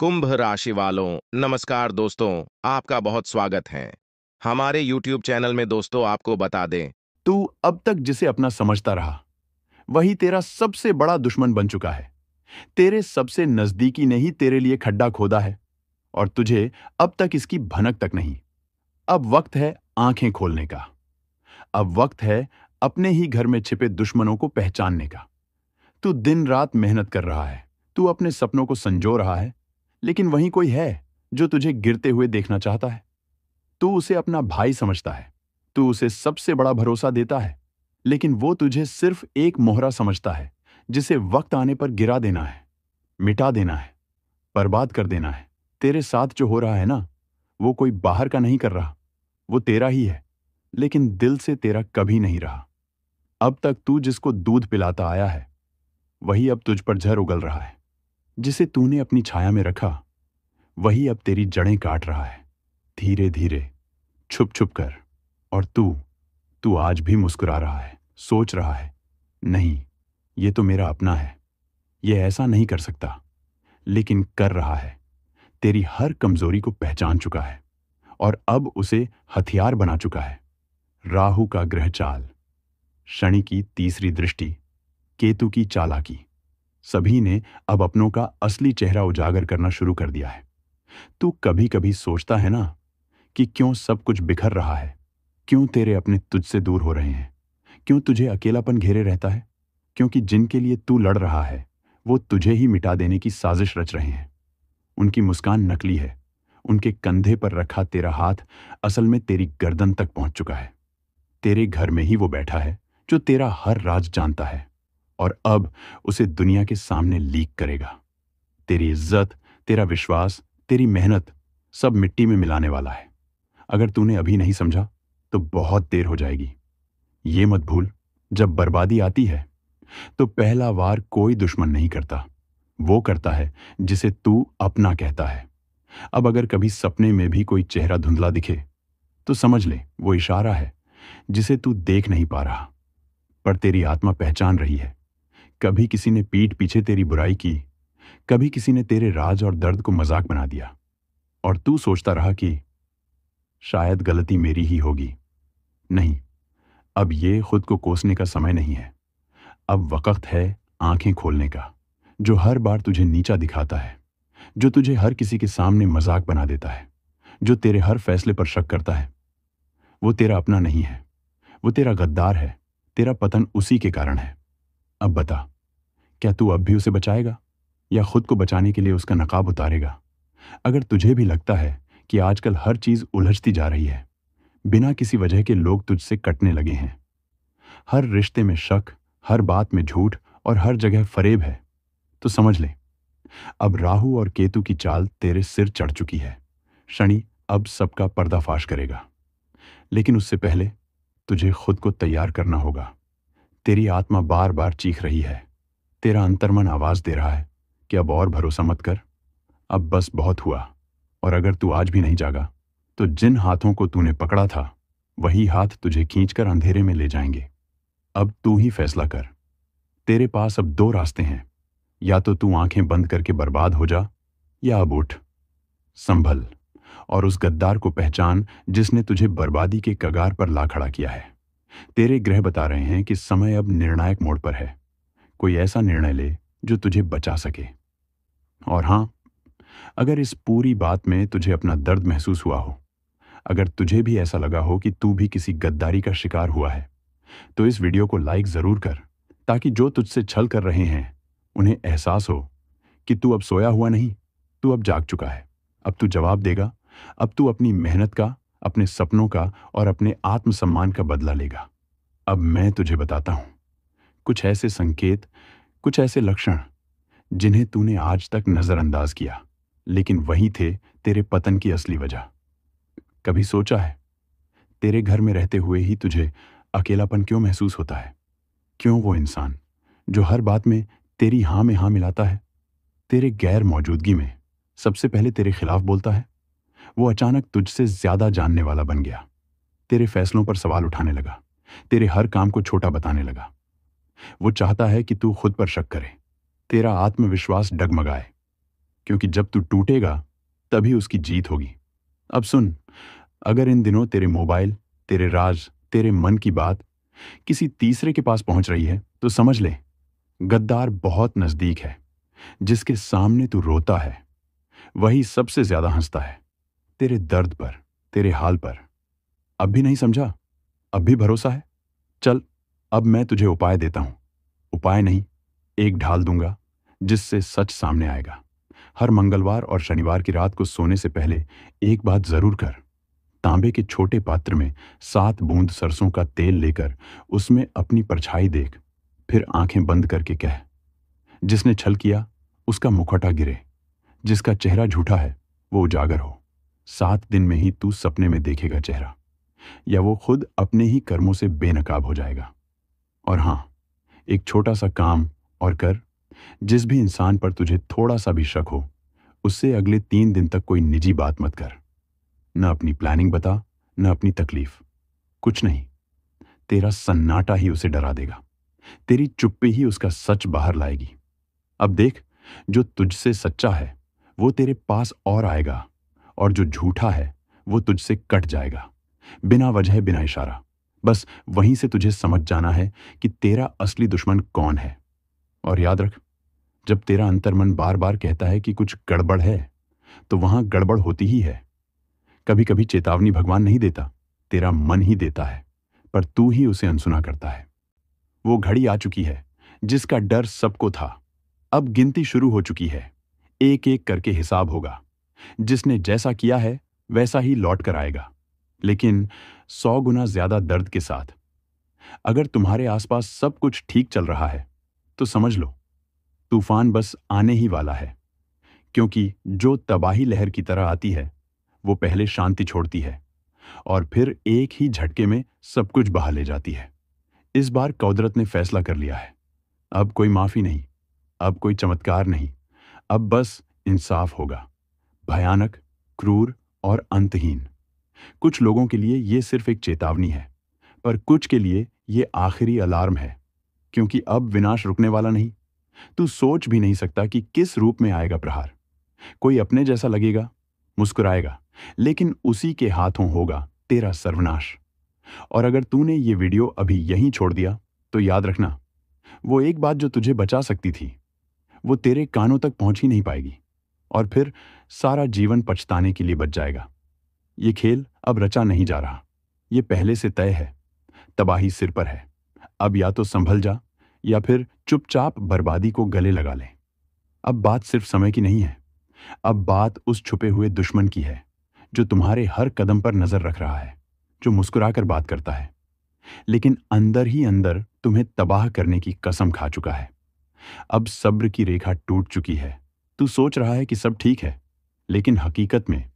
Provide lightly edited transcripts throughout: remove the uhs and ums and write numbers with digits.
कुंभ राशि वालों, नमस्कार दोस्तों। आपका बहुत स्वागत है हमारे YouTube चैनल में। दोस्तों, आपको बता दें, तू अब तक जिसे अपना समझता रहा वही तेरा सबसे बड़ा दुश्मन बन चुका है। तेरे सबसे नजदीकी ने ही तेरे लिए खड्डा खोदा है और तुझे अब तक इसकी भनक तक नहीं। अब वक्त है आंखें खोलने का। अब वक्त है अपने ही घर में छिपे दुश्मनों को पहचानने का। तू दिन रात मेहनत कर रहा है, तू अपने सपनों को संजो रहा है, लेकिन वहीं कोई है जो तुझे गिरते हुए देखना चाहता है। तू उसे अपना भाई समझता है, तू उसे सबसे बड़ा भरोसा देता है, लेकिन वो तुझे सिर्फ एक मोहरा समझता है जिसे वक्त आने पर गिरा देना है, मिटा देना है, बर्बाद कर देना है। तेरे साथ जो हो रहा है ना, वो कोई बाहर का नहीं कर रहा, वो तेरा ही है, लेकिन दिल से तेरा कभी नहीं रहा। अब तक तू जिसको दूध पिलाता आया है वही अब तुझ पर जहर उगल रहा है। जिसे तूने अपनी छाया में रखा वही अब तेरी जड़ें काट रहा है, धीरे धीरे, छुप छुप कर। और तू तू आज भी मुस्कुरा रहा है, सोच रहा है, नहीं, ये तो मेरा अपना है, ये ऐसा नहीं कर सकता, लेकिन कर रहा है। तेरी हर कमजोरी को पहचान चुका है और अब उसे हथियार बना चुका है। राहु का ग्रह चाल, शनि की तीसरी दृष्टि, केतु की चालाकी, सभी ने अब अपनों का असली चेहरा उजागर करना शुरू कर दिया है। तू कभी कभी सोचता है ना कि क्यों सब कुछ बिखर रहा है, क्यों तेरे अपने तुझसे दूर हो रहे हैं, क्यों तुझे अकेलापन घेरे रहता है। क्योंकि जिनके लिए तू लड़ रहा है वो तुझे ही मिटा देने की साजिश रच रहे हैं। उनकी मुस्कान नकली है, उनके कंधे पर रखा तेरा हाथ असल में तेरी गर्दन तक पहुंच चुका है। तेरे घर में ही वो बैठा है जो तेरा हर राज जानता है और अब उसे दुनिया के सामने लीक करेगा। तेरी इज्जत, तेरा विश्वास, तेरी मेहनत सब मिट्टी में मिलाने वाला है। अगर तूने अभी नहीं समझा तो बहुत देर हो जाएगी। ये मत भूल, जब बर्बादी आती है तो पहला वार कोई दुश्मन नहीं करता, वो करता है जिसे तू अपना कहता है। अब अगर कभी सपने में भी कोई चेहरा धुंधला दिखे तो समझ ले वो इशारा है जिसे तू देख नहीं पा रहा, पर तेरी आत्मा पहचान रही है। कभी किसी ने पीठ पीछे तेरी बुराई की, कभी किसी ने तेरे राज और दर्द को मजाक बना दिया और तू सोचता रहा कि शायद गलती मेरी ही होगी। नहीं, अब ये खुद को कोसने का समय नहीं है। अब वक्त है आंखें खोलने का। जो हर बार तुझे नीचा दिखाता है, जो तुझे हर किसी के सामने मजाक बना देता है, जो तेरे हर फैसले पर शक करता है, वो तेरा अपना नहीं है, वो तेरा गद्दार है। तेरा पतन उसी के कारण है। अब बता, क्या तू अब भी उसे बचाएगा या खुद को बचाने के लिए उसका नकाब उतारेगा? अगर तुझे भी लगता है कि आजकल हर चीज उलझती जा रही है, बिना किसी वजह के लोग तुझसे कटने लगे हैं, हर रिश्ते में शक, हर बात में झूठ और हर जगह फरेब है, तो समझ ले, अब राहु और केतु की चाल तेरे सिर चढ़ चुकी है। शनि अब सबका पर्दाफाश करेगा, लेकिन उससे पहले तुझे खुद को तैयार करना होगा। तेरी आत्मा बार बार चीख रही है, तेरा अंतर्मन आवाज दे रहा है कि अब और भरोसा मत कर, अब बस बहुत हुआ। और अगर तू आज भी नहीं जागा तो जिन हाथों को तूने पकड़ा था वही हाथ तुझे खींचकर अंधेरे में ले जाएंगे। अब तू ही फैसला कर। तेरे पास अब दो रास्ते हैं, या तो तू आंखें बंद करके बर्बाद हो जा, या अब उठ, संभल और उस गद्दार को पहचान जिसने तुझे बर्बादी के कगार पर ला खड़ा किया है। तेरे ग्रह बता रहे हैं कि समय अब निर्णायक मोड़ पर है। कोई ऐसा निर्णय ले जो तुझे बचा सके। और हां, अगर इस पूरी बात में तुझे अपना दर्द महसूस हुआ हो, अगर तुझे भी ऐसा लगा हो कि तू भी किसी गद्दारी का शिकार हुआ है, तो इस वीडियो को लाइक जरूर कर, ताकि जो तुझसे छल कर रहे हैं उन्हें एहसास हो कि तू अब सोया हुआ नहीं, तू अब जाग चुका है। अब तू जवाब देगा, अब तू अपनी मेहनत का, अपने सपनों का और अपने आत्मसम्मान का बदला लेगा। अब मैं तुझे बताता हूं कुछ ऐसे संकेत, कुछ ऐसे लक्षण जिन्हें तूने आज तक नजरअंदाज किया, लेकिन वही थे तेरे पतन की असली वजह। कभी सोचा है, तेरे घर में रहते हुए ही तुझे अकेलापन क्यों महसूस होता है? क्यों वो इंसान जो हर बात में तेरी हां में हां मिलाता है, तेरे गैर मौजूदगी में सबसे पहले तेरे खिलाफ बोलता है, वो अचानक तुझसे ज्यादा जानने वाला बन गया। तेरे फैसलों पर सवाल उठाने लगा, तेरे हर काम को छोटा बताने लगा। वो चाहता है कि तू खुद पर शक करे, तेरा आत्मविश्वास डगमगाए, क्योंकि जब तू टूटेगा तभी उसकी जीत होगी। अब सुन, अगर इन दिनों तेरे मोबाइल, तेरे राज, तेरे मन की बात किसी तीसरे के पास पहुंच रही है तो समझ ले, गद्दार बहुत नजदीक है। जिसके सामने तू रोता है वही सबसे ज्यादा हंसता है, तेरे दर्द पर, तेरे हाल पर। अब भी नहीं समझा? अब भी भरोसा है? चल, अब मैं तुझे उपाय देता हूं। उपाय नहीं, एक ढाल दूंगा जिससे सच सामने आएगा। हर मंगलवार और शनिवार की रात को सोने से पहले एक बात जरूर कर। तांबे के छोटे पात्र में 7 बूंद सरसों का तेल लेकर उसमें अपनी परछाई देख, फिर आंखें बंद करके कह, जिसने छल किया उसका मुखौटा गिरे, जिसका चेहरा झूठा है वो उजागर हो। 7 दिन में ही तू सपने में देखेगा चेहरा, या वो खुद अपने ही कर्मों से बेनकाब हो जाएगा। और हां, एक छोटा सा काम और कर। जिस भी इंसान पर तुझे थोड़ा सा भी शक हो उससे अगले 3 दिन तक कोई निजी बात मत कर। न अपनी प्लानिंग बता, न अपनी तकलीफ, कुछ नहीं। तेरा सन्नाटा ही उसे डरा देगा, तेरी चुप्पी ही उसका सच बाहर लाएगी। अब देख, जो तुझसे सच्चा है वो तेरे पास और आएगा, और जो झूठा है वो तुझसे कट जाएगा, बिना वजह, बिना इशारा। बस वहीं से तुझे समझ जाना है कि तेरा असली दुश्मन कौन है। और याद रख, जब तेरा अंतर्मन बार बार कहता है कि कुछ गड़बड़ है तो वहां गड़बड़ होती ही है। कभी कभी चेतावनी भगवान नहीं देता, तेरा मन ही देता है, पर तू ही उसे अनसुना करता है। वो घड़ी आ चुकी है जिसका डर सबको था। अब गिनती शुरू हो चुकी है, एक एक करके हिसाब होगा। जिसने जैसा किया है वैसा ही लौट कर आएगा, लेकिन 100 गुना ज्यादा दर्द के साथ। अगर तुम्हारे आसपास सब कुछ ठीक चल रहा है तो समझ लो, तूफान बस आने ही वाला है। क्योंकि जो तबाही लहर की तरह आती है वो पहले शांति छोड़ती है और फिर एक ही झटके में सब कुछ बहा ले जाती है। इस बार कुदरत ने फैसला कर लिया है। अब कोई माफी नहीं, अब कोई चमत्कार नहीं, अब बस इंसाफ होगा। भयानक, क्रूर और अंतहीन। कुछ लोगों के लिए ये सिर्फ एक चेतावनी है, पर कुछ के लिए ये आखिरी अलार्म है। क्योंकि अब विनाश रुकने वाला नहीं। तू सोच भी नहीं सकता कि किस रूप में आएगा प्रहार। कोई अपने जैसा लगेगा, मुस्कुराएगा, लेकिन उसी के हाथों होगा तेरा सर्वनाश। और अगर तूने ये वीडियो अभी यहीं छोड़ दिया तो याद रखना, वो एक बात जो तुझे बचा सकती थी वो तेरे कानों तक पहुंच ही नहीं पाएगी, और फिर सारा जीवन पछताने के लिए बच जाएगा। ये खेल अब रचा नहीं जा रहा, ये पहले से तय है। तबाही सिर पर है। अब या तो संभल जा या फिर चुपचाप बर्बादी को गले लगा ले। अब बात सिर्फ समय की नहीं है, अब बात उस छुपे हुए दुश्मन की है जो तुम्हारे हर कदम पर नजर रख रहा है, जो मुस्कुराकर बात करता है लेकिन अंदर ही अंदर तुम्हें तबाह करने की कसम खा चुका है। अब सब्र की रेखा टूट चुकी है। तू सोच रहा है कि सब ठीक है, लेकिन हकीकत में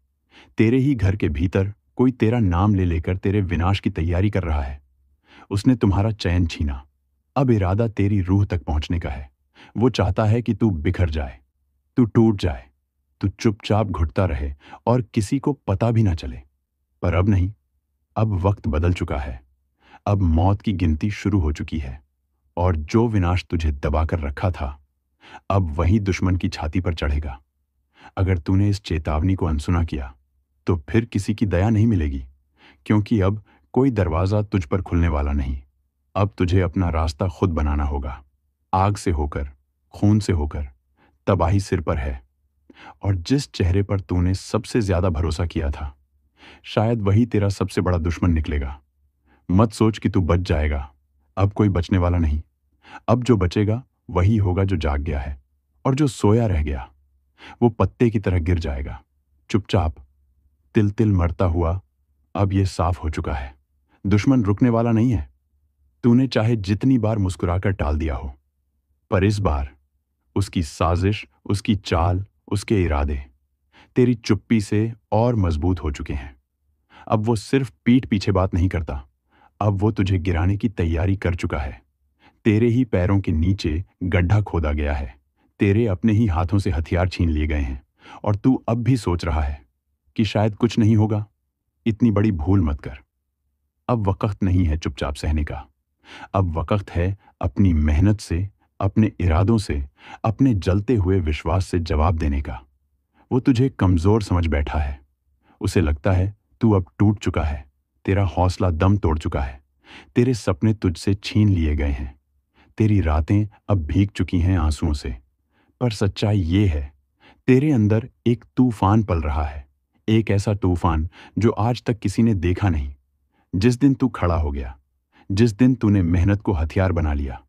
तेरे ही घर के भीतर कोई तेरा नाम ले लेकर तेरे विनाश की तैयारी कर रहा है। उसने तुम्हारा चैन छीना। अब इरादा तेरी रूह तक पहुंचने का है। वो चाहता है कि तू बिखर जाए, तू टूट जाए, तू चुपचाप घुटता रहे और किसी को पता भी ना चले। पर अब नहीं, अब वक्त बदल चुका है। अब मौत की गिनती शुरू हो चुकी है, और जो विनाश तुझे दबाकर रखा था अब वही दुश्मन की छाती पर चढ़ेगा। अगर तूने इस चेतावनी को अनसुना किया तो फिर किसी की दया नहीं मिलेगी, क्योंकि अब कोई दरवाजा तुझ पर खुलने वाला नहीं। अब तुझे अपना रास्ता खुद बनाना होगा। आग से होकर, खून से होकर। तबाही सिर पर है, और जिस चेहरे पर तूने सबसे ज्यादा भरोसा किया था शायद वही तेरा सबसे बड़ा दुश्मन निकलेगा। मत सोच कि तू बच जाएगा, अब कोई बचने वाला नहीं। अब जो बचेगा वही होगा जो जाग गया है, और जो सोया रह गया वो पत्ते की तरह गिर जाएगा, चुपचाप, तिल तिल मरता हुआ। अब ये साफ हो चुका है, दुश्मन रुकने वाला नहीं है। तूने चाहे जितनी बार मुस्कुराकर टाल दिया हो, पर इस बार उसकी साजिश, उसकी चाल, उसके इरादे तेरी चुप्पी से और मजबूत हो चुके हैं। अब वो सिर्फ पीठ पीछे बात नहीं करता, अब वो तुझे गिराने की तैयारी कर चुका है। तेरे ही पैरों के नीचे गड्ढा खोदा गया है, तेरे अपने ही हाथों से हथियार छीन लिए गए हैं, और तू अब भी सोच रहा है कि शायद कुछ नहीं होगा। इतनी बड़ी भूल मत कर। अब वक्त नहीं है चुपचाप सहने का। अब वक्त है अपनी मेहनत से, अपने इरादों से, अपने जलते हुए विश्वास से जवाब देने का। वो तुझे कमजोर समझ बैठा है। उसे लगता है तू अब टूट चुका है, तेरा हौसला दम तोड़ चुका है, तेरे सपने तुझसे छीन लिए गए हैं, तेरी रातें अब भीग चुकी हैं आंसुओं से। पर सच्चाई ये है, तेरे अंदर एक तूफान पल रहा है, एक ऐसा तूफान जो आज तक किसी ने देखा नहीं। जिस दिन तू खड़ा हो गया, जिस दिन तूने मेहनत को हथियार बना लिया,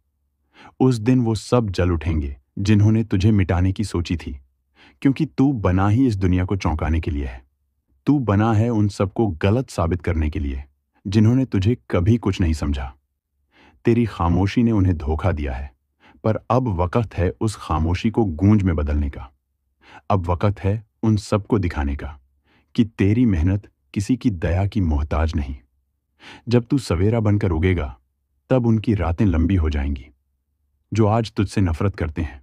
उस दिन वो सब जल उठेंगे जिन्होंने तुझे मिटाने की सोची थी। क्योंकि तू बना ही इस दुनिया को चौंकाने के लिए है। तू बना है उन सबको गलत साबित करने के लिए जिन्होंने तुझे कभी कुछ नहीं समझा। तेरी खामोशी ने उन्हें धोखा दिया है, पर अब वक्त है उस खामोशी को गूंज में बदलने का। अब वक्त है उन सबको दिखाने का कि तेरी मेहनत किसी की दया की मोहताज नहीं। जब तू सवेरा बनकर उगेगा, तब उनकी रातें लंबी हो जाएंगी। जो आज तुझसे नफरत करते हैं,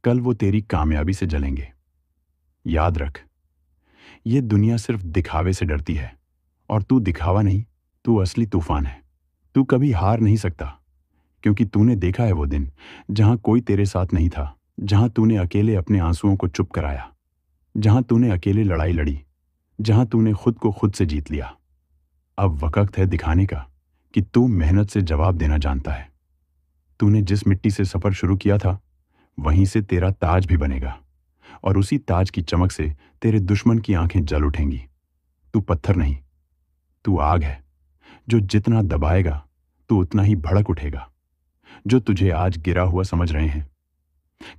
कल वो तेरी कामयाबी से जलेंगे। याद रख, ये दुनिया सिर्फ दिखावे से डरती है, और तू दिखावा नहीं, तू असली तूफान है। तू कभी हार नहीं सकता, क्योंकि तूने देखा है वो दिन जहां कोई तेरे साथ नहीं था, जहां तूने अकेले अपने आंसुओं को चुप कराया, जहां तूने अकेले लड़ाई लड़ी, जहां तूने खुद को खुद से जीत लिया। अब वक्त है दिखाने का कि तू मेहनत से जवाब देना जानता है। तूने जिस मिट्टी से सफर शुरू किया था, वहीं से तेरा ताज भी बनेगा, और उसी ताज की चमक से तेरे दुश्मन की आंखें जल उठेंगी। तू पत्थर नहीं, तू आग है, जो जितना दबाएगा तू उतना ही भड़क उठेगा। जो तुझे आज गिरा हुआ समझ रहे हैं,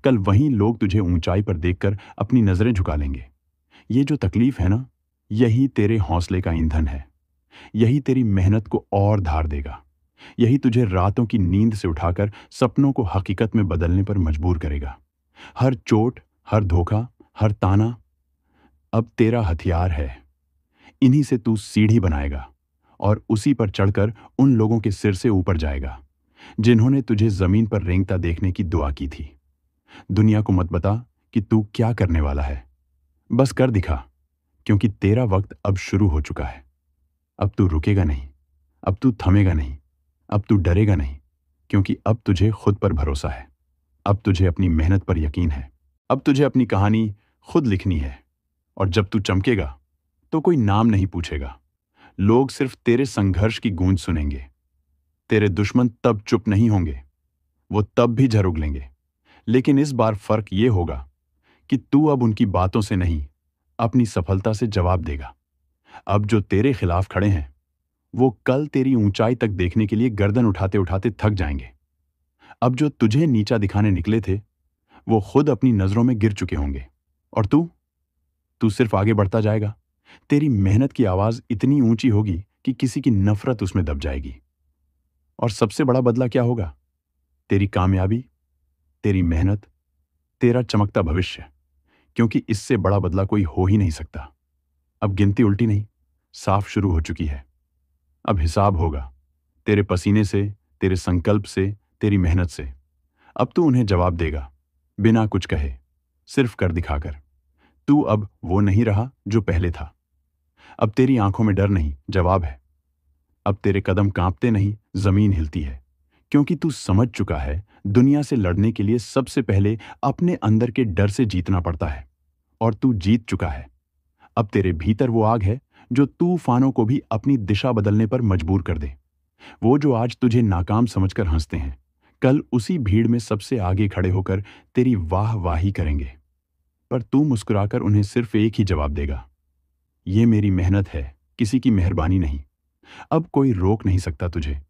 कल वहीं लोग तुझे ऊंचाई पर देखकर अपनी नजरें झुका लेंगे। ये जो तकलीफ है ना, यही तेरे हौसले का ईंधन है। यही तेरी मेहनत को और धार देगा। यही तुझे रातों की नींद से उठाकर सपनों को हकीकत में बदलने पर मजबूर करेगा। हर चोट, हर धोखा, हर ताना अब तेरा हथियार है। इन्हीं से तू सीढ़ी बनाएगा, और उसी पर चढ़कर उन लोगों के सिर से ऊपर जाएगा जिन्होंने तुझे जमीन पर रेंगता देखने की दुआ की थी। दुनिया को मत बता कि तू क्या करने वाला है, बस कर दिखा, क्योंकि तेरा वक्त अब शुरू हो चुका है। अब तू रुकेगा नहीं, अब तू थमेगा नहीं, अब तू डरेगा नहीं, क्योंकि अब तुझे खुद पर भरोसा है। अब तुझे अपनी मेहनत पर यकीन है। अब तुझे अपनी कहानी खुद लिखनी है, और जब तू चमकेगा तो कोई नाम नहीं पूछेगा। लोग सिर्फ तेरे संघर्ष की गूंज सुनेंगे। तेरे दुश्मन तब चुप नहीं होंगे, वो तब भी झर उगलेंगे। लेकिन इस बार फर्क ये होगा कि तू अब उनकी बातों से नहीं, अपनी सफलता से जवाब देगा। अब जो तेरे खिलाफ खड़े हैं, वो कल तेरी ऊंचाई तक देखने के लिए गर्दन उठाते उठाते थक जाएंगे। अब जो तुझे नीचा दिखाने निकले थे, वो खुद अपनी नजरों में गिर चुके होंगे। और तू सिर्फ आगे बढ़ता जाएगा। तेरी मेहनत की आवाज इतनी ऊंची होगी कि किसी की नफरत उसमें दब जाएगी। और सबसे बड़ा बदला क्या होगा? तेरी कामयाबी, तेरी मेहनत, तेरा चमकता भविष्य। क्योंकि इससे बड़ा बदला कोई हो ही नहीं सकता। अब गिनती उल्टी नहीं, साफ शुरू हो चुकी है। अब हिसाब होगा तेरे पसीने से, तेरे संकल्प से, तेरी मेहनत से। अब तू उन्हें जवाब देगा, बिना कुछ कहे, सिर्फ कर दिखाकर। तू अब वो नहीं रहा जो पहले था। अब तेरी आंखों में डर नहीं, जवाब है। अब तेरे कदम कांपते नहीं, जमीन हिलती है। क्योंकि तू समझ चुका है, दुनिया से लड़ने के लिए सबसे पहले अपने अंदर के डर से जीतना पड़ता है। और तू जीत चुका है। अब तेरे भीतर वो आग है जो तूफानों को भी अपनी दिशा बदलने पर मजबूर कर दे। वो जो आज तुझे नाकाम समझकर हंसते हैं, कल उसी भीड़ में सबसे आगे खड़े होकर तेरी वाह वाही करेंगे। पर तू मुस्कुराकर उन्हें सिर्फ एक ही जवाब देगा, ये मेरी मेहनत है, किसी की मेहरबानी नहीं। अब कोई रोक नहीं सकता तुझे,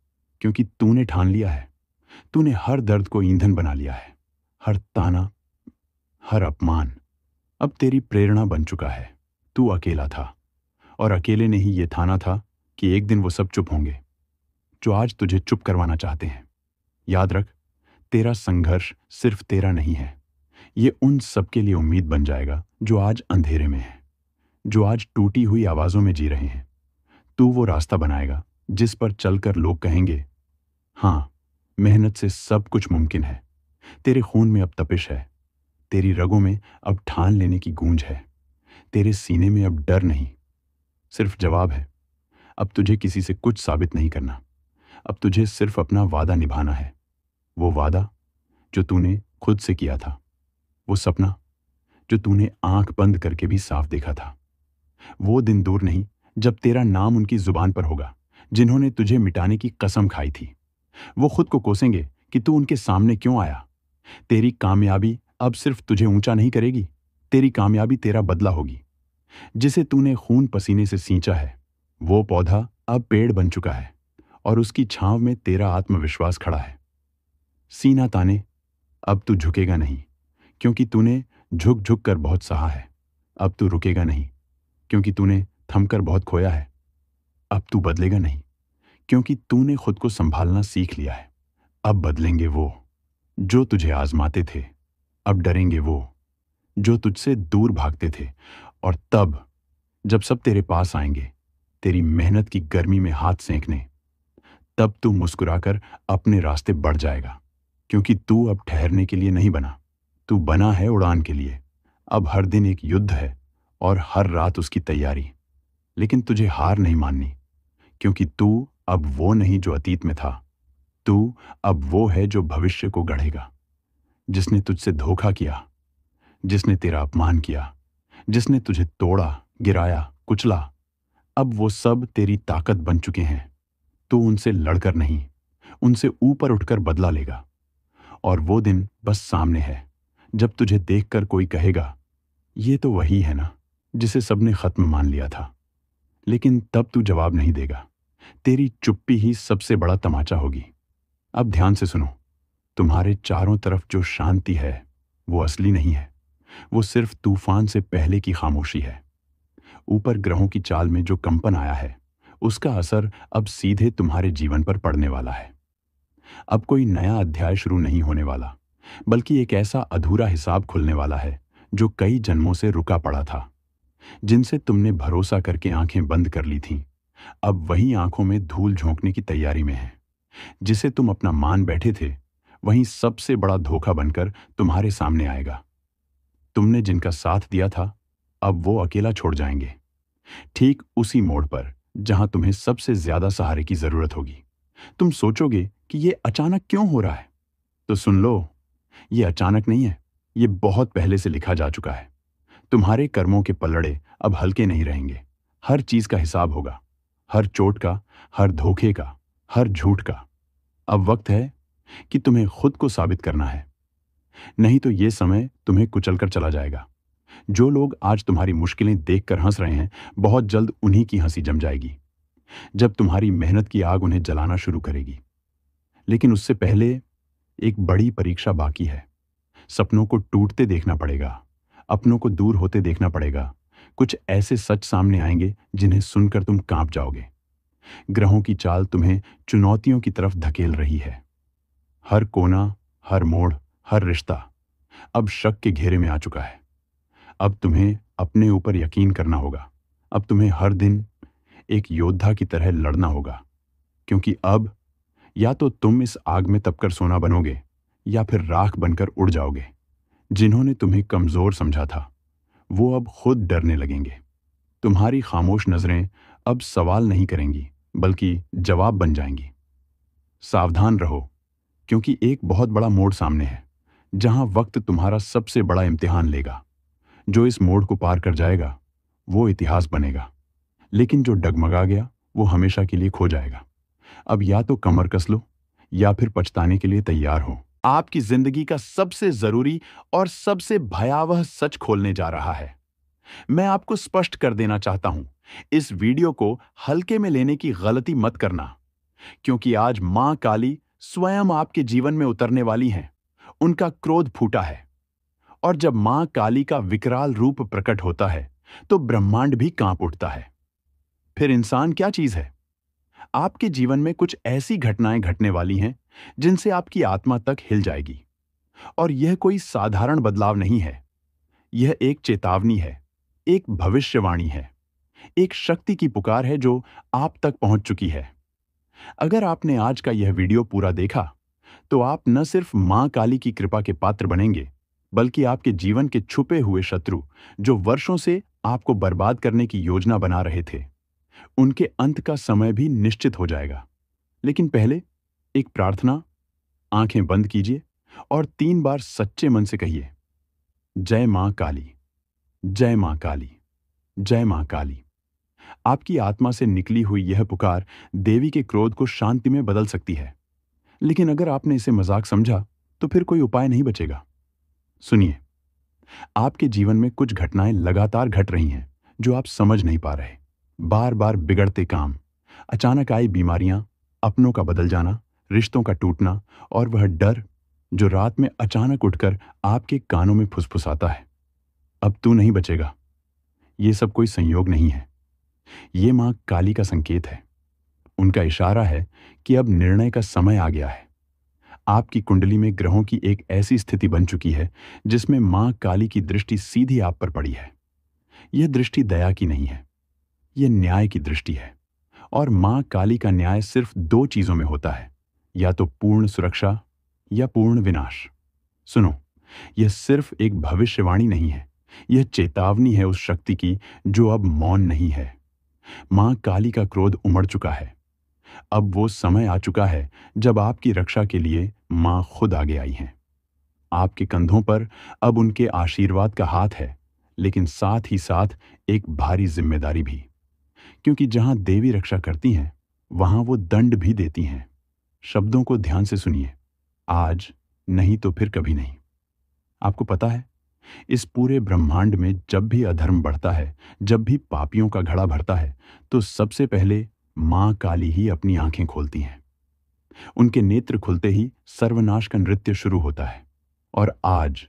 क्योंकि तूने ठान लिया है। तूने हर दर्द को ईंधन बना लिया है। हर ताना, हर अपमान अब तेरी प्रेरणा बन चुका है। तू अकेला था, और अकेले ने ही ये ठाना था कि एक दिन वो सब चुप होंगे जो आज तुझे चुप करवाना चाहते हैं। याद रख, तेरा संघर्ष सिर्फ तेरा नहीं है, ये उन सबके लिए उम्मीद बन जाएगा जो आज अंधेरे में है, जो आज टूटी हुई आवाजों में जी रहे हैं। तू वो रास्ता बनाएगा जिस पर चलकर लोग कहेंगे, हाँ, मेहनत से सब कुछ मुमकिन है। तेरे खून में अब तपिश है, तेरी रगों में अब ठान लेने की गूंज है, तेरे सीने में अब डर नहीं, सिर्फ जवाब है। अब तुझे किसी से कुछ साबित नहीं करना। अब तुझे सिर्फ अपना वादा निभाना है। वो वादा जो तूने खुद से किया था, वो सपना जो तूने आंख बंद करके भी साफ देखा था। वो दिन दूर नहीं जब तेरा नाम उनकी जुबान पर होगा जिन्होंने तुझे मिटाने की कसम खाई थी। वो खुद को कोसेंगे कि तू उनके सामने क्यों आया। तेरी कामयाबी अब सिर्फ तुझे ऊंचा नहीं करेगी, तेरी कामयाबी तेरा बदला होगी। जिसे तूने खून पसीने से सींचा है वो पौधा अब पेड़ बन चुका है और उसकी छांव में तेरा आत्मविश्वास खड़ा है। सीना ताने, अब तू झुकेगा नहीं क्योंकि तूने झुक झुक कर बहुत सहा है। अब तू रुकेगा नहीं क्योंकि तूने थमकर बहुत खोया है। अब तू बदलेगा नहीं क्योंकि तूने खुद को संभालना सीख लिया है। अब बदलेंगे वो जो तुझे आजमाते थे, अब डरेंगे वो जो तुझसे दूर भागते थे। और तब जब सब तेरे पास आएंगे तेरी मेहनत की गर्मी में हाथ सेंकने, तब तू मुस्कुराकर अपने रास्ते बढ़ जाएगा क्योंकि तू अब ठहरने के लिए नहीं बना, तू बना है उड़ान के लिए। अब हर दिन एक युद्ध है और हर रात उसकी तैयारी। लेकिन तुझे हार नहीं माननी क्योंकि तू अब वो नहीं जो अतीत में था, तू अब वो है जो भविष्य को गढ़ेगा। जिसने तुझसे धोखा किया, जिसने तेरा अपमान किया, जिसने तुझे तोड़ा, गिराया, कुचला, अब वो सब तेरी ताकत बन चुके हैं। तू उनसे लड़कर नहीं, उनसे ऊपर उठकर बदला लेगा। और वो दिन बस सामने है जब तुझे देखकर कोई कहेगा, ये तो वही है ना जिसे सबने खत्म मान लिया था। लेकिन तब तू जवाब नहीं देगा, तेरी चुप्पी ही सबसे बड़ा तमाचा होगी। अब ध्यान से सुनो, तुम्हारे चारों तरफ जो शांति है वो असली नहीं है, वो सिर्फ तूफान से पहले की खामोशी है। ऊपर ग्रहों की चाल में जो कंपन आया है उसका असर अब सीधे तुम्हारे जीवन पर पड़ने वाला है। अब कोई नया अध्याय शुरू नहीं होने वाला, बल्कि एक ऐसा अधूरा हिसाब खुलने वाला है जो कई जन्मों से रुका पड़ा था। जिनसे तुमने भरोसा करके आंखें बंद कर ली थीं, अब वही आंखों में धूल झोंकने की तैयारी में है। जिसे तुम अपना मान बैठे थे वहीं सबसे बड़ा धोखा बनकर तुम्हारे सामने आएगा। तुमने जिनका साथ दिया था अब वो अकेला छोड़ जाएंगे, ठीक उसी मोड़ पर जहां तुम्हें सबसे ज्यादा सहारे की जरूरत होगी। तुम सोचोगे कि ये अचानक क्यों हो रहा है, तो सुन लो, ये अचानक नहीं है, ये बहुत पहले से लिखा जा चुका है। तुम्हारे कर्मों के पलड़े अब हल्के नहीं रहेंगे। हर चीज का हिसाब होगा, हर चोट का, हर धोखे का, हर झूठ का। अब वक्त है कि तुम्हें खुद को साबित करना है, नहीं तो ये समय तुम्हें कुचलकर चला जाएगा। जो लोग आज तुम्हारी मुश्किलें देखकर हंस रहे हैं, बहुत जल्द उन्हीं की हंसी जम जाएगी जब तुम्हारी मेहनत की आग उन्हें जलाना शुरू करेगी। लेकिन उससे पहले एक बड़ी परीक्षा बाकी है। सपनों को टूटते देखना पड़ेगा, अपनों को दूर होते देखना पड़ेगा। कुछ ऐसे सच सामने आएंगे जिन्हें सुनकर तुम कांप जाओगे। ग्रहों की चाल तुम्हें चुनौतियों की तरफ धकेल रही है। हर कोना, हर मोड़, हर रिश्ता अब शक के घेरे में आ चुका है। अब तुम्हें अपने ऊपर यकीन करना होगा। अब तुम्हें हर दिन एक योद्धा की तरह लड़ना होगा, क्योंकि अब या तो तुम इस आग में तपकर सोना बनोगे या फिर राख बनकर उड़ जाओगे। जिन्होंने तुम्हें कमजोर समझा था वो अब खुद डरने लगेंगे। तुम्हारी खामोश नजरें अब सवाल नहीं करेंगी बल्कि जवाब बन जाएंगी। सावधान रहो, क्योंकि एक बहुत बड़ा मोड़ सामने है जहां वक्त तुम्हारा सबसे बड़ा इम्तिहान लेगा। जो इस मोड़ को पार कर जाएगा वो इतिहास बनेगा, लेकिन जो डगमगा गया वो हमेशा के लिए खो जाएगा। अब या तो कमर कस लो या फिर पछताने के लिए तैयार हो। आपकी जिंदगी का सबसे जरूरी और सबसे भयावह सच खोलने जा रहा है। मैं आपको स्पष्ट कर देना चाहता हूं, इस वीडियो को हल्के में लेने की गलती मत करना, क्योंकि आज मां काली स्वयं आपके जीवन में उतरने वाली हैं। उनका क्रोध फूटा है, और जब मां काली का विकराल रूप प्रकट होता है तो ब्रह्मांड भी कांप उठता है। फिर इंसान क्या चीज है? आपके जीवन में कुछ ऐसी घटनाएं घटने वाली हैं जिनसे आपकी आत्मा तक हिल जाएगी। और यह कोई साधारण बदलाव नहीं है, यह एक चेतावनी है, एक भविष्यवाणी है, एक शक्ति की पुकार है जो आप तक पहुंच चुकी है। अगर आपने आज का यह वीडियो पूरा देखा तो आप न सिर्फ मां काली की कृपा के पात्र बनेंगे, बल्कि आपके जीवन के छुपे हुए शत्रु जो वर्षों से आपको बर्बाद करने की योजना बना रहे थे, उनके अंत का समय भी निश्चित हो जाएगा। लेकिन पहले एक प्रार्थना। आंखें बंद कीजिए और 3 बार सच्चे मन से कहिए, जय मां काली। जय मां काली, जय मां काली। आपकी आत्मा से निकली हुई यह पुकार देवी के क्रोध को शांति में बदल सकती है। लेकिन अगर आपने इसे मजाक समझा तो फिर कोई उपाय नहीं बचेगा। सुनिए, आपके जीवन में कुछ घटनाएं लगातार घट रही हैं जो आप समझ नहीं पा रहे। बार बार बिगड़ते काम, अचानक आई बीमारियां, अपनों का बदल जाना, रिश्तों का टूटना और वह डर जो रात में अचानक उठकर आपके कानों में फुसफुसाता है, अब तू नहीं बचेगा। ये सब कोई संयोग नहीं है। ये मां काली का संकेत है। उनका इशारा है कि अब निर्णय का समय आ गया है। आपकी कुंडली में ग्रहों की एक ऐसी स्थिति बन चुकी है जिसमें मां काली की दृष्टि सीधी आप पर पड़ी है। यह दृष्टि दया की नहीं है, यह न्याय की दृष्टि है। और मां काली का न्याय सिर्फ दो चीजों में होता है, या तो पूर्ण सुरक्षा या पूर्ण विनाश। सुनो, यह सिर्फ एक भविष्यवाणी नहीं है, यह चेतावनी है उस शक्ति की जो अब मौन नहीं है। मां काली का क्रोध उमड़ चुका है। अब वो समय आ चुका है जब आपकी रक्षा के लिए मां खुद आगे आई हैं। आपके कंधों पर अब उनके आशीर्वाद का हाथ है, लेकिन साथ ही साथ एक भारी जिम्मेदारी भी। क्योंकि जहां देवी रक्षा करती हैं, वहां वो दंड भी देती हैं। शब्दों को ध्यान से सुनिए, आज नहीं तो फिर कभी नहीं। आपको पता है, इस पूरे ब्रह्मांड में जब भी अधर्म बढ़ता है, जब भी पापियों का घड़ा भरता है, तो सबसे पहले मां काली ही अपनी आंखें खोलती हैं। उनके नेत्र खुलते ही सर्वनाश का नृत्य शुरू होता है। और आज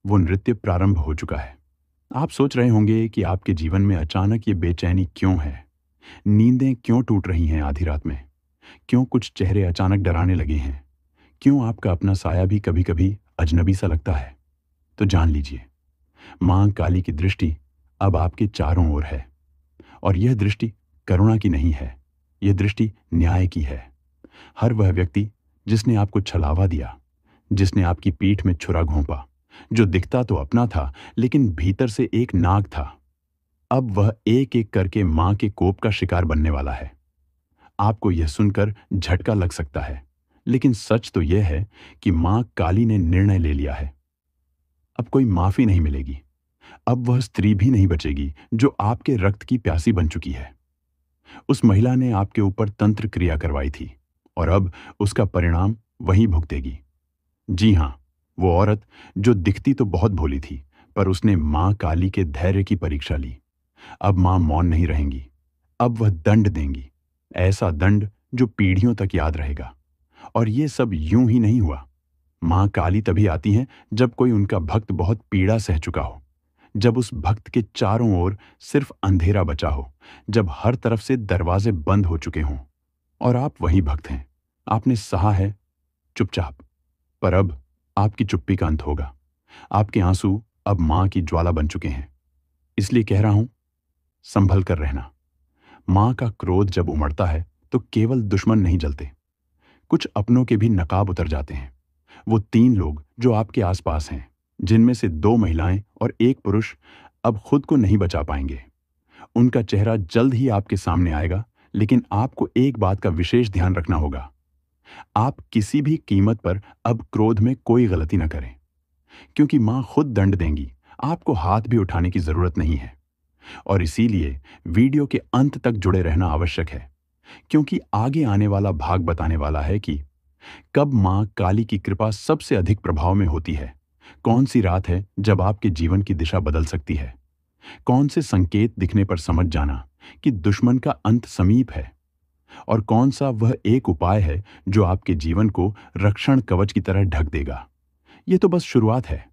वो नृत्य प्रारंभ हो चुका है। आप सोच रहे होंगे कि आपके जीवन में अचानक ये बेचैनी क्यों है, नींदें क्यों टूट रही हैं आधी रात में, क्यों कुछ चेहरे अचानक डराने लगे हैं, क्यों आपका अपना साया भी कभी कभी अजनबी सा लगता है। तो जान लीजिए, मां काली की दृष्टि अब आपके चारों ओर है। और यह दृष्टि करुणा की नहीं है, यह दृष्टि न्याय की है। हर वह व्यक्ति जिसने आपको छलावा दिया, जिसने आपकी पीठ में छुरा घोंपा, जो दिखता तो अपना था लेकिन भीतर से एक नाग था, अब वह एक एक करके मां के कोप का शिकार बनने वाला है। आपको यह सुनकर झटका लग सकता है, लेकिन सच तो यह है कि मां काली ने निर्णय ले लिया है। अब कोई माफी नहीं मिलेगी। अब वह स्त्री भी नहीं बचेगी जो आपके रक्त की प्यासी बन चुकी है। उस महिला ने आपके ऊपर तंत्र क्रिया करवाई थी और अब उसका परिणाम वही भुगतेगी। जी हां, वो औरत जो दिखती तो बहुत भोली थी, पर उसने मां काली के धैर्य की परीक्षा ली। अब मां मौन नहीं रहेंगी। अब वह दंड देंगी, ऐसा दंड जो पीढ़ियों तक याद रहेगा। और ये सब यूं ही नहीं हुआ। मां काली तभी आती हैं जब कोई उनका भक्त बहुत पीड़ा सह चुका हो, जब उस भक्त के चारों ओर सिर्फ अंधेरा बचा हो, जब हर तरफ से दरवाजे बंद हो चुके हों। और आप वही भक्त हैं। आपने सहा है चुपचाप, पर अब आपकी चुप्पी का अंत होगा। आपके आंसू अब मां की ज्वाला बन चुके हैं। इसलिए कह रहा हूं, संभल कर रहना। मां का क्रोध जब उमड़ता है तो केवल दुश्मन नहीं जलते, कुछ अपनों के भी नकाब उतर जाते हैं। वो 3 लोग जो आपके आसपास हैं, जिनमें से 2 महिलाएं और 1 पुरुष, अब खुद को नहीं बचा पाएंगे। उनका चेहरा जल्द ही आपके सामने आएगा, लेकिन आपको एक बात का विशेष ध्यान रखना होगा। आप किसी भी कीमत पर अब क्रोध में कोई गलती न करें, क्योंकि मां खुद दंड देंगी। आपको हाथ भी उठाने की जरूरत नहीं है। और इसीलिए वीडियो के अंत तक जुड़े रहना आवश्यक है, क्योंकि आगे आने वाला भाग बताने वाला है कि कब मां काली की कृपा सबसे अधिक प्रभाव में होती है, कौन सी रात है जब आपके जीवन की दिशा बदल सकती है, कौन से संकेत दिखने पर समझ जाना कि दुश्मन का अंत समीप है, और कौन सा वह एक उपाय है जो आपके जीवन को रक्षण कवच की तरह ढक देगा। यह तो बस शुरुआत है।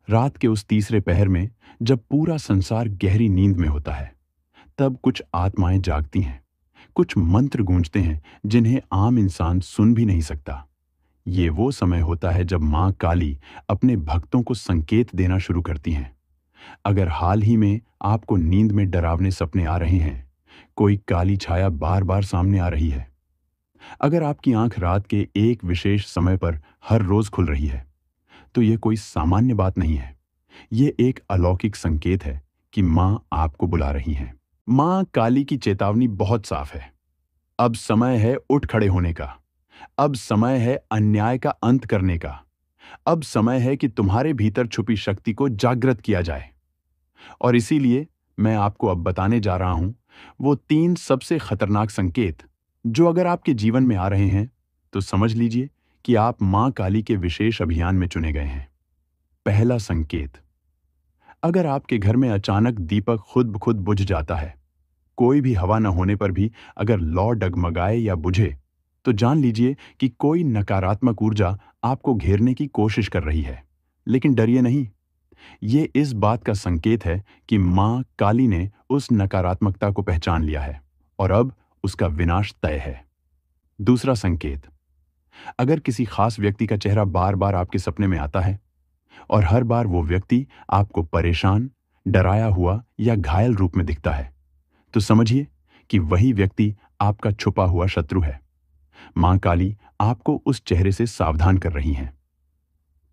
रात के उस तीसरे पहर में, जब पूरा संसार गहरी नींद में होता है, तब कुछ आत्माएं जागती हैं, कुछ मंत्र गूंजते हैं जिन्हें आम इंसान सुन भी नहीं सकता। ये वो समय होता है जब मां काली अपने भक्तों को संकेत देना शुरू करती हैं। अगर हाल ही में आपको नींद में डरावने सपने आ रहे हैं, कोई काली छाया बार बार सामने आ रही है, अगर आपकी आंख रात के एक विशेष समय पर हर रोज खुल रही है, तो यह कोई सामान्य बात नहीं है। यह एक अलौकिक संकेत है कि मां आपको बुला रही हैं। मां काली की चेतावनी बहुत साफ है। अब समय है उठ खड़े होने का। अब समय है अन्याय का अंत करने का। अब समय है कि तुम्हारे भीतर छुपी शक्ति को जागृत किया जाए। और इसीलिए मैं आपको अब बताने जा रहा हूं वो 3 सबसे खतरनाक संकेत जो अगर आपके जीवन में आ रहे हैं तो समझ लीजिए कि आप मां काली के विशेष अभियान में चुने गए हैं। पहला संकेत, अगर आपके घर में अचानक दीपक खुद ब खुद बुझ जाता है, कोई भी हवा न होने पर भी अगर लौ डगमगाए या बुझे, तो जान लीजिए कि कोई नकारात्मक ऊर्जा आपको घेरने की कोशिश कर रही है। लेकिन डरिए नहीं, ये इस बात का संकेत है कि मां काली ने उस नकारात्मकता को पहचान लिया है और अब उसका विनाश तय है। दूसरा संकेत, अगर किसी खास व्यक्ति का चेहरा बार बार आपके सपने में आता है और हर बार वो व्यक्ति आपको परेशान, डराया हुआ या घायल रूप में दिखता है, तो समझिए कि वही व्यक्ति आपका छुपा हुआ शत्रु है। मां काली आपको उस चेहरे से सावधान कर रही हैं।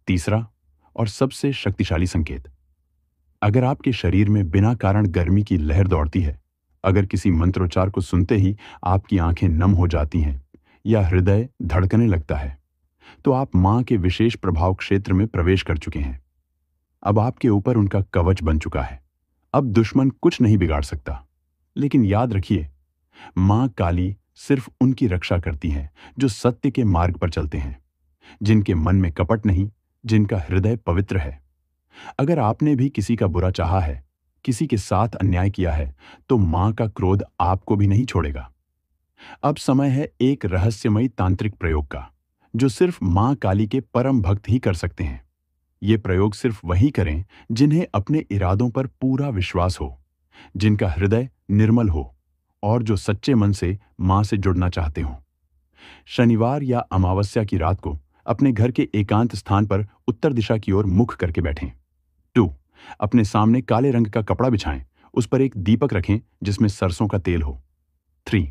तीसरा और सबसे शक्तिशाली संकेत, अगर आपके शरीर में बिना कारण गर्मी की लहर दौड़ती है, अगर किसी मंत्रोच्चार को सुनते ही आपकी आंखें नम हो जाती हैं या हृदय धड़कने लगता है, तो आप मां के विशेष प्रभाव क्षेत्र में प्रवेश कर चुके हैं। अब आपके ऊपर उनका कवच बन चुका है। अब दुश्मन कुछ नहीं बिगाड़ सकता। लेकिन याद रखिए, मां काली सिर्फ उनकी रक्षा करती हैं जो सत्य के मार्ग पर चलते हैं, जिनके मन में कपट नहीं, जिनका हृदय पवित्र है। अगर आपने भी किसी का बुरा चाहा है, किसी के साथ अन्याय किया है, तो मां का क्रोध आपको भी नहीं छोड़ेगा। अब समय है एक रहस्यमयी तांत्रिक प्रयोग का, जो सिर्फ मां काली के परम भक्त ही कर सकते हैं। ये प्रयोग सिर्फ वही करें जिन्हें अपने इरादों पर पूरा विश्वास हो, जिनका हृदय निर्मल हो और जो सच्चे मन से मां से जुड़ना चाहते हों। शनिवार या अमावस्या की रात को अपने घर के एकांत स्थान पर उत्तर दिशा की ओर मुख करके बैठें। 2. अपने सामने काले रंग का कपड़ा बिछाएं, उस पर एक दीपक रखें जिसमें सरसों का तेल हो। 3.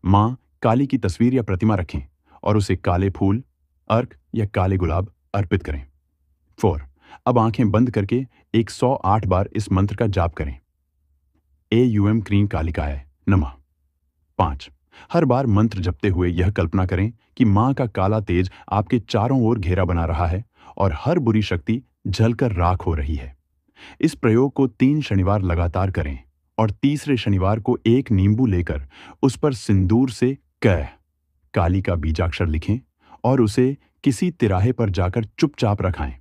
मां काली की तस्वीर या प्रतिमा रखें और उसे काले फूल, अर्क या काले गुलाब अर्पित करें। 4. अब आंखें बंद करके 108 बार इस मंत्र का जाप करें। एयूएम क्रीं कालिकाय नमः। 5. हर बार मंत्र जपते हुए यह कल्पना करें कि मां का काला तेज आपके चारों ओर घेरा बना रहा है और हर बुरी शक्ति जलकर राख हो रही है। इस प्रयोग को 3 शनिवार लगातार करें और तीसरे शनिवार को एक नींबू लेकर उस पर सिंदूर से काली का बीजाक्षर लिखें और उसे किसी तिराहे पर जाकर चुपचाप रखाएं।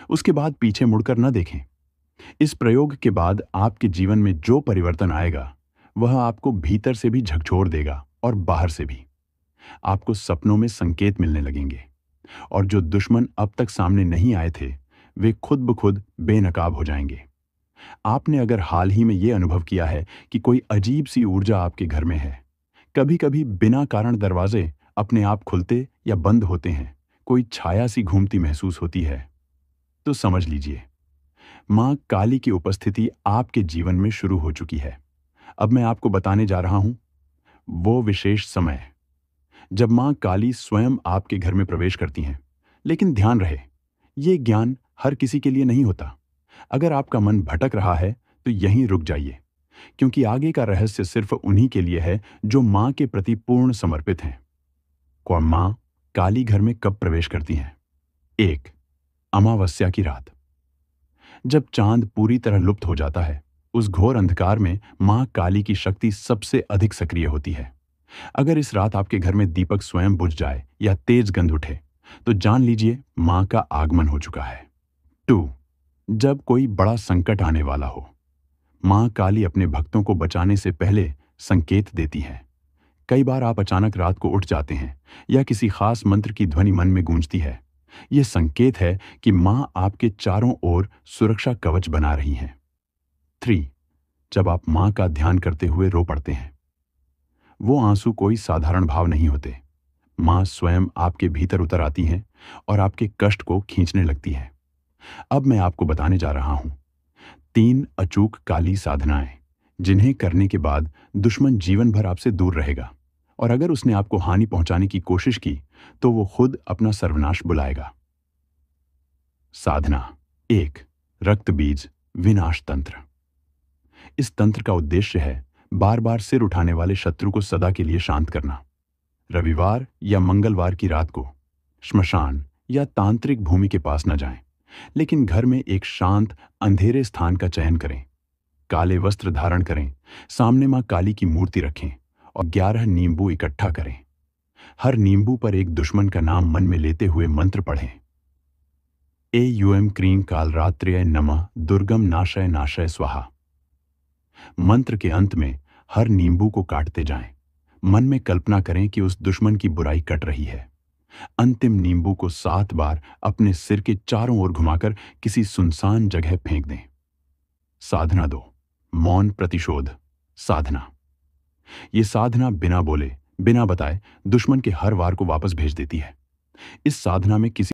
उसके बाद पीछे मुड़कर न देखें। इस प्रयोग के बाद आपके जीवन में जो परिवर्तन आएगा, वह आपको भीतर से भी झकझोर देगा और बाहर से भी। आपको सपनों में संकेत मिलने लगेंगे और जो दुश्मन अब तक सामने नहीं आए थे, वे खुद ब खुद बेनकाब हो जाएंगे। आपने अगर हाल ही में यह अनुभव किया है कि कोई अजीब सी ऊर्जा आपके घर में है, कभी कभी बिना कारण दरवाजे अपने आप खुलते या बंद होते हैं, कोई छाया सी घूमती महसूस होती है, तो समझ लीजिए मां काली की उपस्थिति आपके जीवन में शुरू हो चुकी है। अब मैं आपको बताने जा रहा हूं वो विशेष समय जब मां काली स्वयं आपके घर में प्रवेश करती हैं। लेकिन ध्यान रहे, ये ज्ञान हर किसी के लिए नहीं होता। अगर आपका मन भटक रहा है तो यहीं रुक जाइए, क्योंकि आगे का रहस्य सिर्फ उन्हीं के लिए है जो मां के प्रति पूर्ण समर्पित हैं। कौन मां काली घर में कब प्रवेश करती हैं? 1. अमावस्या की रात। जब चांद पूरी तरह लुप्त हो जाता है, उस घोर अंधकार में मां काली की शक्ति सबसे अधिक सक्रिय होती है। अगर इस रात आपके घर में दीपक स्वयं बुझ जाए या तेज गंध उठे, तो जान लीजिए मां का आगमन हो चुका है। 2. जब कोई बड़ा संकट आने वाला हो, मां काली अपने भक्तों को बचाने से पहले संकेत देती है। कई बार आप अचानक रात को उठ जाते हैं या किसी खास मंत्र की ध्वनि मन में गूंजती है। यह संकेत है कि मां आपके चारों ओर सुरक्षा कवच बना रही हैं। 3. जब आप मां का ध्यान करते हुए रो पड़ते हैं, वो आंसू कोई साधारण भाव नहीं होते। मां स्वयं आपके भीतर उतर आती हैं और आपके कष्ट को खींचने लगती है। अब मैं आपको बताने जा रहा हूं 3 अचूक काली साधनाएं, जिन्हें करने के बाद दुश्मन जीवन भर आपसे दूर रहेगा और अगर उसने आपको हानि पहुंचाने की कोशिश की तो वो खुद अपना सर्वनाश बुलाएगा। साधना 1. रक्त बीज विनाश तंत्र। इस तंत्र का उद्देश्य है बार बार सिर उठाने वाले शत्रु को सदा के लिए शांत करना। रविवार या मंगलवार की रात को श्मशान या तांत्रिक भूमि के पास न जाएं, लेकिन घर में एक शांत अंधेरे स्थान का चयन करें काले वस्त्र धारण करें, सामने मां काली की मूर्ति रखें और 11 नींबू इकट्ठा करें। हर नींबू पर एक दुश्मन का नाम मन में लेते हुए मंत्र पढ़ें। क्रीं कालरात्र्य नमः दुर्गम नाशय नाशय स्वाहा। मंत्र के अंत में हर नींबू को काटते जाएं। मन में कल्पना करें कि उस दुश्मन की बुराई कट रही है। अंतिम नींबू को 7 बार अपने सिर के चारों ओर घुमाकर किसी सुनसान जगह फेंक दें। साधना 2, मौन प्रतिशोध साधना। ये साधना बिना बोले, बिना बताए दुश्मन के हर वार को वापस भेज देती है। इस साधना में किसी